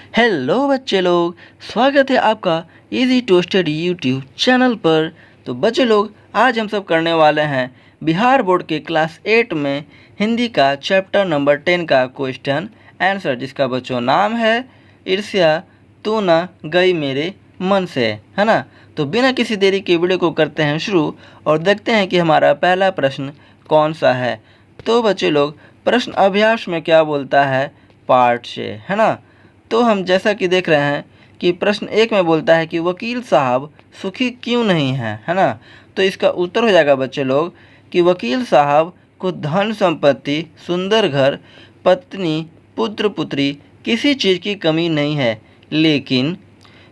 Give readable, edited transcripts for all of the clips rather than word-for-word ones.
Hello बच्चे लोग, स्वागत है आपका easy to study YouTube channel पर। तो बच्चे लोग, आज हम सब करने वाले हैं बिहार बोर्ड के क्लास 8 में हिंदी का चैप्टर नंबर 10 का क्वेश्चन आंसर, जिसका बच्चों नाम है ईर्ष्या तू ना गई मेरे मन से, है ना। तो बिना किसी देरी के वीडियो को करते हैं शुरू और देखते हैं कि हमारा पहला प्रश्न कौन सा है। तो बच्चे लोग, प्रश्न अभ्यास में क्या बोलता है पार्ट से, है ना। तो हम जैसा कि देख रहे हैं कि प्रश्न 1 में बोलता है कि वकील साहब सुखी क्यों नहीं हैं, है ना। तो इसका उत्तर हो जाएगा बच्चे लोग कि वकील साहब को धन संपत्ति, सुंदर घर, पत्नी, पुत्र पुत्री किसी चीज़ की कमी नहीं है, लेकिन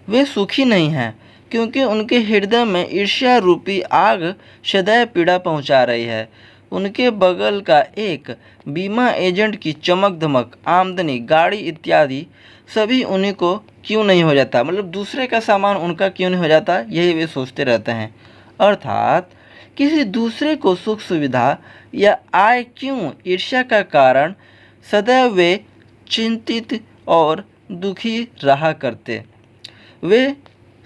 वे सुखी नहीं हैं क्योंकि उनके हृदय में ईर्ष्या रूपी आग सदैव पीड़ा पहुंचा रही है। उनके बगल का एक बीमा एजेंट की चमक धमक, आमदनी, गाड़ी इत्यादि सभी उन्हीं को क्यों नहीं हो जाता, मतलब दूसरे का सामान उनका क्यों नहीं हो जाता, यही वे सोचते रहते हैं। अर्थात किसी दूसरे को सुख सुविधा या आय क्यों ईर्ष्या का कारण सदैव वे चिंतित और दुखी रहा करते। वे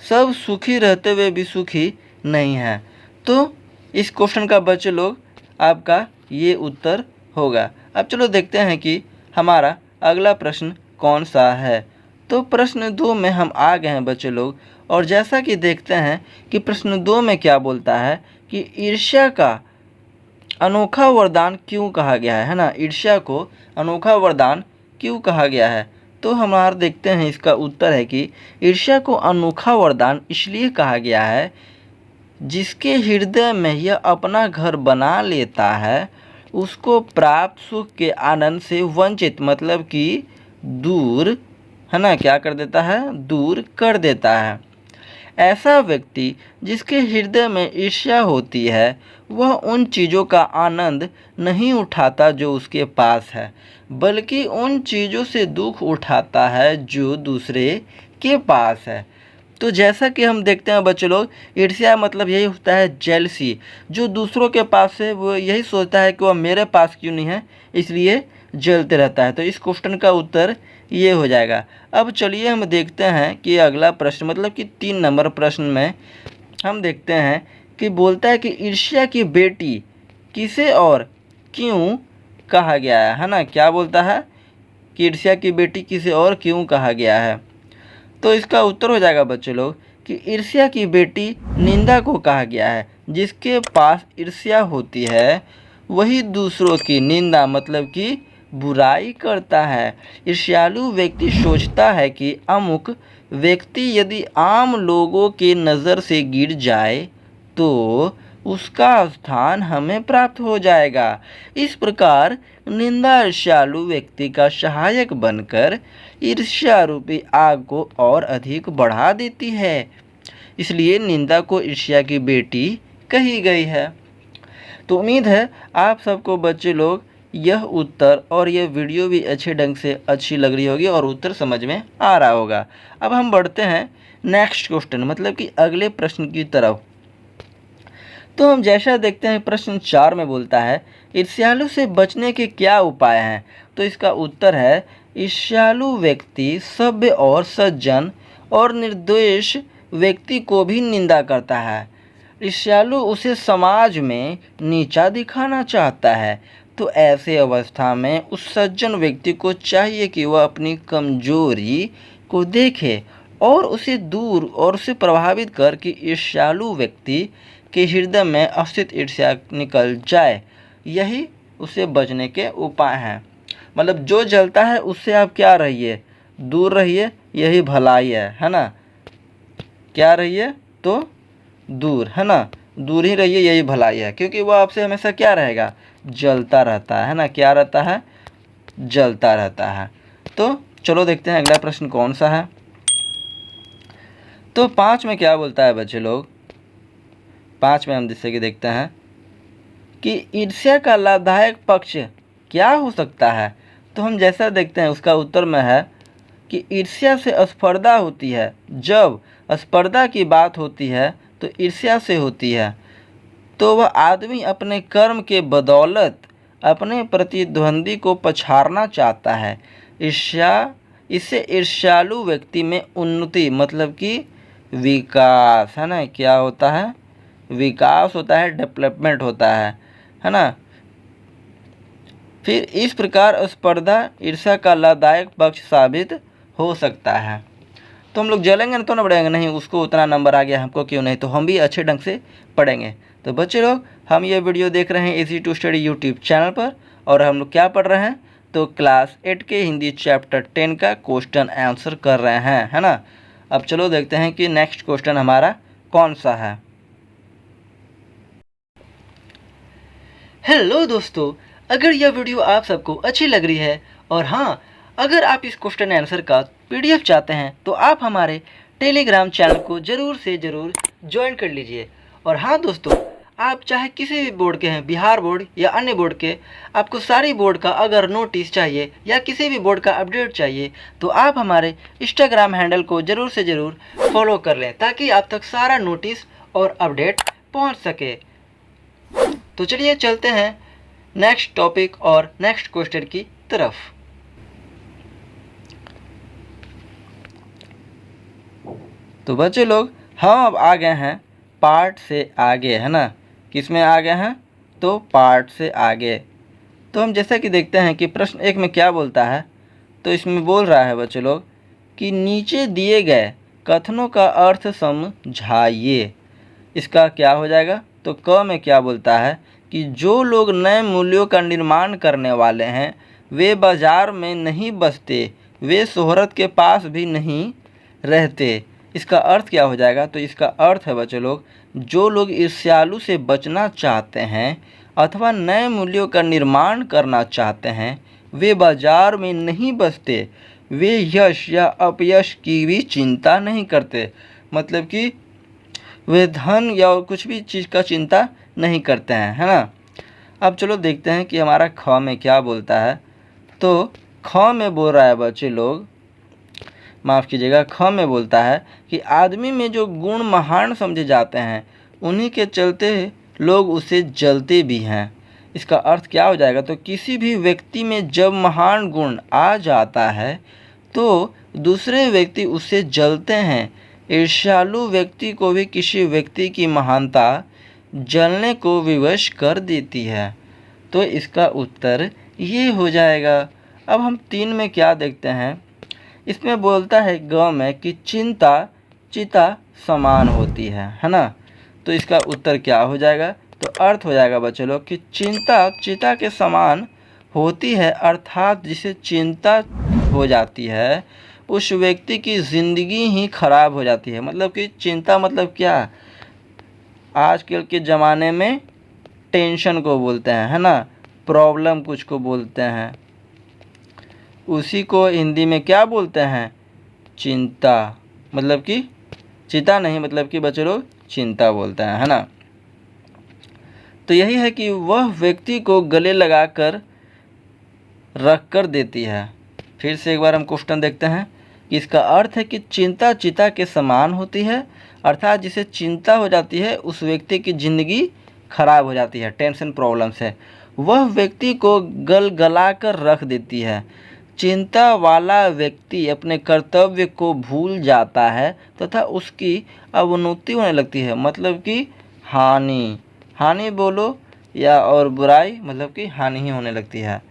सब सुखी रहते हुए भी सुखी नहीं हैं। तो इस क्वेश्चन का बच्चे लोग आपका ये उत्तर होगा। अब चलो देखते हैं कि हमारा अगला प्रश्न कौन सा है। तो प्रश्न 2 में हम आ गए हैं बच्चे लोग, और जैसा कि देखते हैं कि प्रश्न 2 में क्या बोलता है कि ईर्ष्या का अनोखा वरदान क्यों कहा गया है ना। ईर्ष्या को अनोखा वरदान क्यों कहा गया है। तो हमारा देखते हैं इसका उत्तर है कि ईर्ष्या को अनोखा वरदान इसलिए कहा गया है जिसके हृदय में यह अपना घर बना लेता है, उसको प्राप्त सुख के आनंद से वंचित, मतलब कि दूर, है ना, क्या कर देता है, दूर कर देता है। ऐसा व्यक्ति जिसके हृदय में ईर्ष्या होती है, वह उन चीज़ों का आनंद नहीं उठाता जो उसके पास है, बल्कि उन चीज़ों से दुख उठाता है जो दूसरे के पास है। तो जैसा कि हम देखते हैं बच्चे लोग, ईर्ष्या मतलब यही होता है जेलसी। जो दूसरों के पास है वो यही सोचता है कि वह मेरे पास क्यों नहीं है, इसलिए जलते रहता है। तो इस क्वेश्चन का उत्तर ये हो जाएगा। अब चलिए हम देखते हैं कि अगला प्रश्न, मतलब कि 3 नंबर प्रश्न में हम देखते हैं कि बोलता है कि ईर्ष्या की बेटी किसे और क्यों कहा गया है ना। क्या बोलता है कि ईर्ष्या की बेटी किसे और क्यों कहा गया है। तो इसका उत्तर हो जाएगा बच्चे लोग कि ईर्ष्या की बेटी निंदा को कहा गया है। जिसके पास ईर्ष्या होती है वही दूसरों की निंदा, मतलब कि बुराई करता है। ईर्ष्यालु व्यक्ति सोचता है कि अमुक व्यक्ति यदि आम लोगों के नज़र से गिर जाए तो उसका स्थान हमें प्राप्त हो जाएगा। इस प्रकार निंदा ईर्ष्यालु व्यक्ति का सहायक बनकर ईर्ष्या रूपी आग को और अधिक बढ़ा देती है। इसलिए निंदा को ईर्ष्या की बेटी कही गई है। तो उम्मीद है आप सबको बच्चे लोग यह उत्तर और यह वीडियो भी अच्छे ढंग से अच्छी लग रही होगी और उत्तर समझ में आ रहा होगा। अब हम बढ़ते हैं नेक्स्ट क्वेश्चन, मतलब कि अगले प्रश्न की तरफ। तो हम जैसा देखते हैं प्रश्न 4 में बोलता है ईर्ष्यालु से बचने के क्या उपाय हैं। तो इसका उत्तर है ईर्ष्यालु व्यक्ति सभ्य और सज्जन और निर्दोष व्यक्ति को भी निंदा करता है। ईर्ष्यालु उसे समाज में नीचा दिखाना चाहता है। तो ऐसे अवस्था में उस सज्जन व्यक्ति को चाहिए कि वह अपनी कमजोरी को देखे और उसे दूर और उसे प्रभावित कर कि ईर्ष्यालु व्यक्ति के हृदय में अस्तित्व ईर्ष्या निकल जाए। यही उसे बचने के उपाय हैं। मतलब जो जलता है उससे आप क्या रहिए, दूर रहिए, यही भलाई है ना। क्या रहिए तो दूर, है ना, दूर ही रहिए, यही भलाई है, क्योंकि वह आपसे हमेशा क्या रहेगा, जलता रहता है ना। क्या रहता है, जलता रहता है। तो चलो देखते हैं अगला प्रश्न कौन सा है। तो 5 में क्या बोलता है बच्चे लोग। 5 में हम जैसे कि देखते हैं कि ईर्ष्या का लाभदायक पक्ष क्या हो सकता है। तो हम जैसा देखते हैं उसका उत्तर में है कि ईर्ष्या से स्पर्धा होती है। जब स्पर्धा की बात होती है तो ईर्ष्या से होती है। तो वह आदमी अपने कर्म के बदौलत अपने प्रतिद्वंदी को पछाड़ना चाहता है। ईर्ष्या इससे ईर्ष्यालु व्यक्ति में उन्नति मतलब कि विकास, है ना, क्या होता है, विकास होता है, डेवलपमेंट होता है ना। फिर इस प्रकार स्पर्धा ईर्ष्या का लाभदायक पक्ष साबित हो सकता है। तो हम लोग जलेंगे तो ना पढ़ेंगे, नहीं उसको उतना नंबर आ गया हमको क्यों नहीं, तो हम भी अच्छे ढंग से पढ़ेंगे। तो बच्चे लोग हम ये वीडियो देख रहे हैं easy to study YouTube channel पर, और हम लोग क्या पढ़ रहे हैं, तो क्लास 8 के हिंदी चैप्टर 10 का क्वेश्चन आंसर कर रहे हैं, है ना। अब चलो देखते हैं कि नेक्स्ट क्वेश्चन हमारा कौन सा है। हेलो दोस्तों, अगर यह वीडियो आप सबको अच्छी लग रही है और हाँ, अगर आप इस क्वेश्चन आंसर का PDF चाहते हैं तो आप हमारे टेलीग्राम चैनल को ज़रूर से ज़रूर ज्वाइन कर लीजिए। और हाँ दोस्तों, आप चाहे किसी भी बोर्ड के हैं, बिहार बोर्ड या अन्य बोर्ड के, आपको सारी बोर्ड का अगर नोटिस चाहिए या किसी भी बोर्ड का अपडेट चाहिए तो आप हमारे इंस्टाग्राम हैंडल को ज़रूर से ज़रूर फॉलो कर लें, ताकि आप तक सारा नोटिस और अपडेट पहुँच सके। तो चलिए चलते हैं नेक्स्ट टॉपिक और नेक्स्ट क्वेश्चन की तरफ। तो बच्चे लोग हम अब आ गए हैं पार्ट से आगे, है ना। किस में आ गए हैं, तो पार्ट से आगे। तो हम जैसा कि देखते हैं कि प्रश्न 1 में क्या बोलता है, तो इसमें बोल रहा है बच्चे लोग कि नीचे दिए गए कथनों का अर्थ समझाइए। इसका क्या हो जाएगा, तो क में क्या बोलता है कि जो लोग नए मूल्यों का निर्माण करने वाले हैं वे बाजार में नहीं बसते, वे शोहरत के पास भी नहीं रहते। इसका अर्थ क्या हो जाएगा, तो इसका अर्थ है बच्चे लोग, जो लोग ईर्ष्यालु से बचना चाहते हैं अथवा नए मूल्यों का निर्माण करना चाहते हैं वे बाजार में नहीं बसते, वे यश या अपयश की भी चिंता नहीं करते। मतलब कि वे धन या कुछ भी चीज़ का चिंता नहीं करते हैं, है ना। अब चलो देखते हैं कि हमारा ख में क्या बोलता है। तो ख में बोल रहा है बच्चे लोग, माफ़ कीजिएगा, ख में बोलता है कि आदमी में जो गुण महान समझे जाते हैं उन्हीं के चलते लोग उसे जलते भी हैं। इसका अर्थ क्या हो जाएगा, तो किसी भी व्यक्ति में जब महान गुण आ जाता है तो दूसरे व्यक्ति उससे जलते हैं। ईर्ष्यालु व्यक्ति को भी किसी व्यक्ति की महानता जलने को विवश कर देती है। तो इसका उत्तर ये हो जाएगा। अब हम 3 में क्या देखते हैं, इसमें बोलता है ग में कि चिंता चिता समान होती है ना। तो इसका उत्तर क्या हो जाएगा, तो अर्थ हो जाएगा बच्चे लोग कि चिंता चिता के समान होती है, अर्थात जिसे चिंता हो जाती है उस व्यक्ति की ज़िंदगी ही खराब हो जाती है। मतलब कि चिंता मतलब क्या, आजकल के ज़माने में टेंशन को बोलते हैं, है ना, प्रॉब्लम कुछ को बोलते हैं, उसी को हिंदी में क्या बोलते हैं, चिंता। मतलब कि चिता नहीं, मतलब कि बच्चे लोग चिंता बोलते हैं, है ना। तो यही है कि वह व्यक्ति को गले लगाकर रख कर देती है। फिर से एक बार हम क्वेश्चन देखते हैं कि इसका अर्थ है कि चिंता चिता के समान होती है, अर्थात जिसे चिंता हो जाती है उस व्यक्ति की ज़िंदगी खराब हो जाती है, टेंशन प्रॉब्लम से वह व्यक्ति को गला कर रख देती है। चिंता वाला व्यक्ति अपने कर्तव्य को भूल जाता है तथा उसकी अवनति होने लगती है। मतलब कि हानि, हानि बोलो या और बुराई, मतलब कि हानि ही होने लगती है।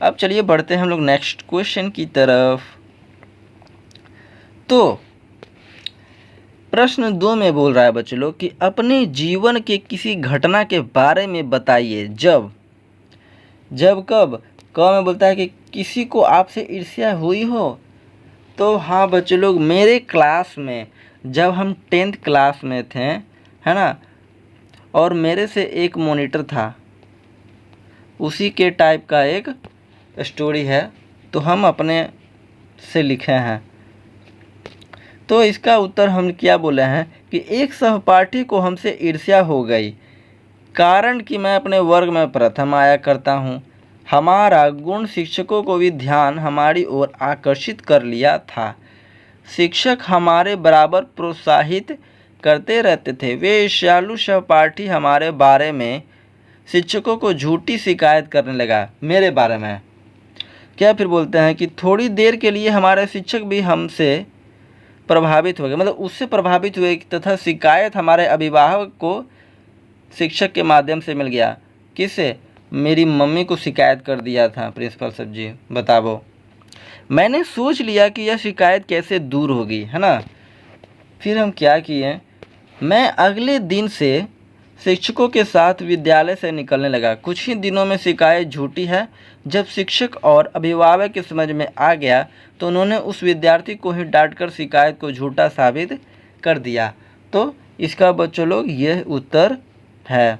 अब चलिए बढ़ते हैं हम लोग नेक्स्ट क्वेश्चन की तरफ। तो प्रश्न 2 में बोल रहा है बच्चे लोग कि अपने जीवन के किसी घटना के बारे में बताइए जब कब। क में बोलता है कि किसी को आपसे ईर्ष्या हुई हो। तो हाँ बच्चे लोग, मेरे क्लास में जब हम 10th क्लास में थे, है ना, और मेरे से एक मॉनिटर था, उसी के टाइप का एक स्टोरी है, तो हम अपने से लिखे हैं। तो इसका उत्तर हम क्या बोले हैं कि एक सहपाठी को हमसे ईर्ष्या हो गई, कारण कि मैं अपने वर्ग में प्रथम आया करता हूँ। हमारा गुण शिक्षकों को भी ध्यान हमारी ओर आकर्षित कर लिया था। शिक्षक हमारे बराबर प्रोत्साहित करते रहते थे। वे ईर्ष्यालु सहपाठी हमारे बारे में शिक्षकों को झूठी शिकायत करने लगा, मेरे बारे में, क्या फिर बोलते हैं कि थोड़ी देर के लिए हमारे शिक्षक भी हमसे प्रभावित हो गए, मतलब उससे प्रभावित हुए तथा शिकायत हमारे अभिभावक को शिक्षक के माध्यम से मिल गया। किससे? मेरी मम्मी को शिकायत कर दिया था प्रिंसिपल साहब जी, बताओ। मैंने सोच लिया कि यह शिकायत कैसे दूर होगी, है ना। फिर हम क्या किए, मैं अगले दिन से शिक्षकों के साथ विद्यालय से निकलने लगा। कुछ ही दिनों में शिकायत झूठी है। जब शिक्षक और अभिभावक के समझ में आ गया तो उन्होंने उस विद्यार्थी को ही डांटकर शिकायत को झूठा साबित कर दिया। तो इसका बच्चों लोग यह उत्तर है।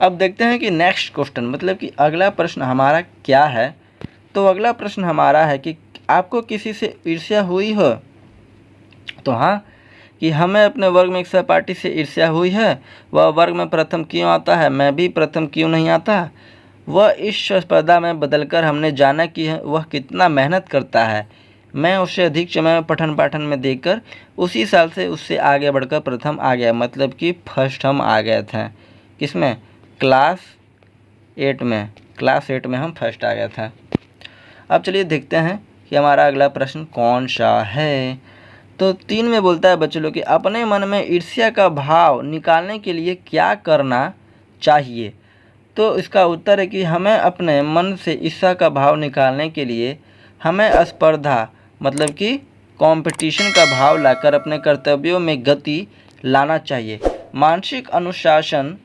अब देखते हैं कि नेक्स्ट क्वेश्चन, मतलब कि अगला प्रश्न हमारा क्या है। तो अगला प्रश्न हमारा है कि आपको किसी से ईर्ष्या हुई हो? तो हाँ, कि हमें अपने वर्ग में एक सहपाठी से ईर्ष्या हुई है। वह वर्ग में प्रथम क्यों आता है, मैं भी प्रथम क्यों नहीं आता। वह इस स्पर्धा में बदलकर हमने जाना कि वह कितना मेहनत करता है। मैं उससे अधिक समय पठन पाठन में देकर उसी साल से उससे आगे बढ़कर प्रथम आ गया, मतलब कि फर्स्ट हम आ गए थे। किसमें? क्लास 8 में हम फर्स्ट आ गए थे। अब चलिए देखते हैं कि हमारा अगला प्रश्न कौन सा है। तो 3 में बोलता है बच्चों लोग कि अपने मन में ईर्ष्या का भाव निकालने के लिए क्या करना चाहिए। तो इसका उत्तर है कि हमें अपने मन से ईर्ष्या का भाव निकालने के लिए हमें स्पर्धा, मतलब कि कंपटीशन का भाव लाकर अपने कर्तव्यों में गति लाना चाहिए। मानसिक अनुशासन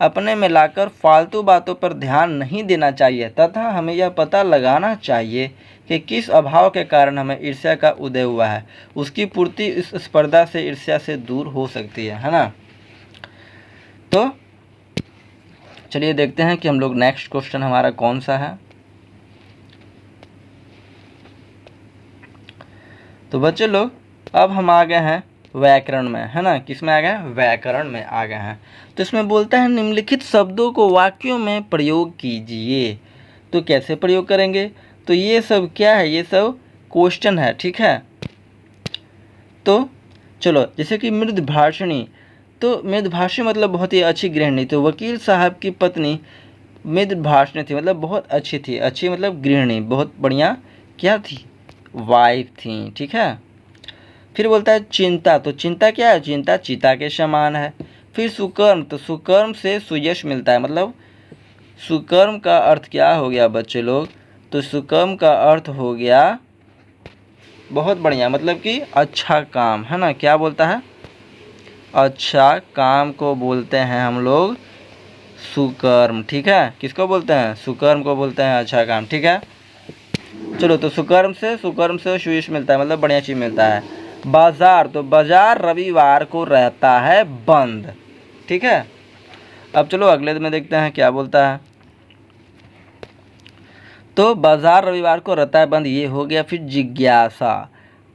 अपने में लाकर फालतू बातों पर ध्यान नहीं देना चाहिए तथा हमें यह पता लगाना चाहिए कि किस अभाव के कारण हमें ईर्ष्या का उदय हुआ है। उसकी पूर्ति इस स्पर्धा से, ईर्ष्या से दूर हो सकती है ना। तो चलिए देखते हैं कि हम लोग नेक्स्ट क्वेश्चन हमारा कौन सा है। तो बच्चे लोग अब हम आ गए हैं व्याकरण में, है ना। किस में आ गए हैं? व्याकरण में आ गए हैं। तो इसमें बोलता है निम्नलिखित शब्दों को वाक्यों में प्रयोग कीजिए। तो कैसे प्रयोग करेंगे? तो ये सब क्या है? ये सब क्वेश्चन है, ठीक है। तो चलो, जैसे कि मृदभाषिणी, तो मृदभाषी मतलब बहुत ही अच्छी गृहिणी। तो वकील साहब की पत्नी मृदभाषिणी थी, मतलब बहुत अच्छी थी। अच्छी मतलब गृहिणी, बहुत बढ़िया क्या थी? वाइफ थी, ठीक है। फिर बोलता है चिंता, तो चिंता क्या है? चिंता चिता के समान है। फिर सुकर्म, तो सुकर्म से सुयश मिलता है, मतलब सुकर्म का अर्थ क्या हो गया बच्चे लोग? तो सुकर्म का अर्थ हो गया बहुत बढ़िया, मतलब कि अच्छा काम, है ना। क्या बोलता है? अच्छा काम को बोलते हैं हम लोग सुकर्म, ठीक है। किसको बोलते हैं? सुकर्म को बोलते हैं अच्छा काम, ठीक है। चलो, तो सुकर्म से सुयश मिलता है, मतलब बढ़िया चीज़ मिलता है। बाजार, तो बाजार रविवार को रहता है बंद, ठीक है। अब चलो अगले में देखते हैं क्या बोलता है। तो बाजार रविवार को रहता है बंद, ये हो गया। फिर जिज्ञासा,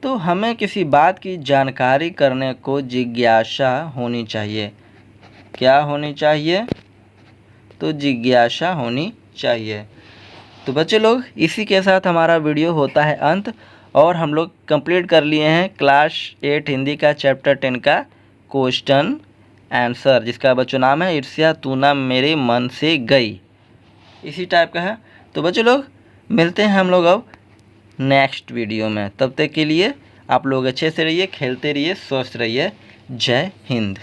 तो हमें किसी बात की जानकारी करने को जिज्ञासा होनी चाहिए। क्या होनी चाहिए? तो जिज्ञासा होनी चाहिए। तो बच्चे लोग इसी के साथ हमारा वीडियो होता है अंत, और हम लोग कंप्लीट कर लिए हैं क्लास 8 हिंदी का चैप्टर 10 का क्वेश्चन आंसर, जिसका बच्चों नाम है ईर्ष्या तू ना मेरे मन से गई, इसी टाइप का है। तो बच्चे लोग मिलते हैं हम लोग अब नेक्स्ट वीडियो में। तब तक के लिए आप लोग अच्छे से रहिए, खेलते रहिए, स्वस्थ रहिए। जय हिंद।